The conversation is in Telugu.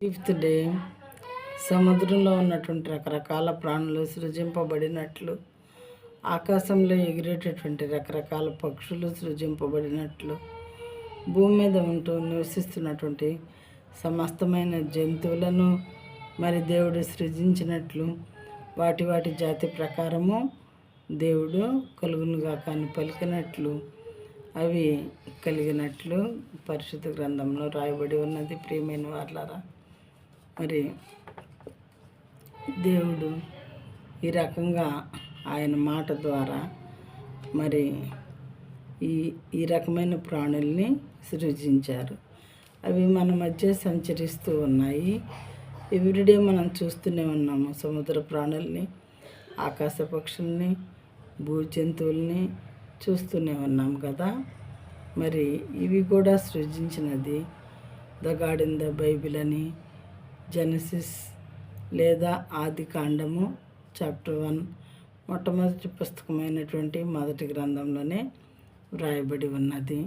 ఫిఫ్త్ డే సముద్రంలో ఉన్నటువంటి రకరకాల ప్రాణులు సృజింపబడినట్లు, ఆకాశంలో ఎగిరేటటువంటి రకరకాల పక్షులు సృజింపబడినట్లు, భూమి మీద ఉంటూ నివసిస్తున్నటువంటి సమస్తమైన జంతువులను మరి దేవుడు సృజించినట్లు వాటి వాటి జాతి ప్రకారము దేవుడు కలుగునుగా కానీ పలికినట్లు అవి కలిగినట్లు పరిశుద్ధ గ్రంథంలో రాయబడి ఉన్నది. ప్రియమైన వారలారా, మరి దేవుడు ఈ రకంగా ఆయన మాట ద్వారా మరి ఈ రకమైన ప్రాణుల్ని సృజించారు. అవి మన మధ్య సంచరిస్తూ ఉన్నాయి. ఎవ్రీడే మనం చూస్తూనే ఉన్నాము సముద్ర ప్రాణుల్ని, ఆకాశ పక్షుల్ని, భూ జంతువుల్ని చూస్తూనే ఉన్నాం కదా. మరి ఇవి కూడా సృజించినది the God in the Bible అని జెనసిస్ లేదా ఆది కాండము చాప్టర్ 1 మొట్టమొదటి పుస్తకమైనటువంటి మొదటి గ్రంథంలోనే వ్రాయబడి ఉన్నది.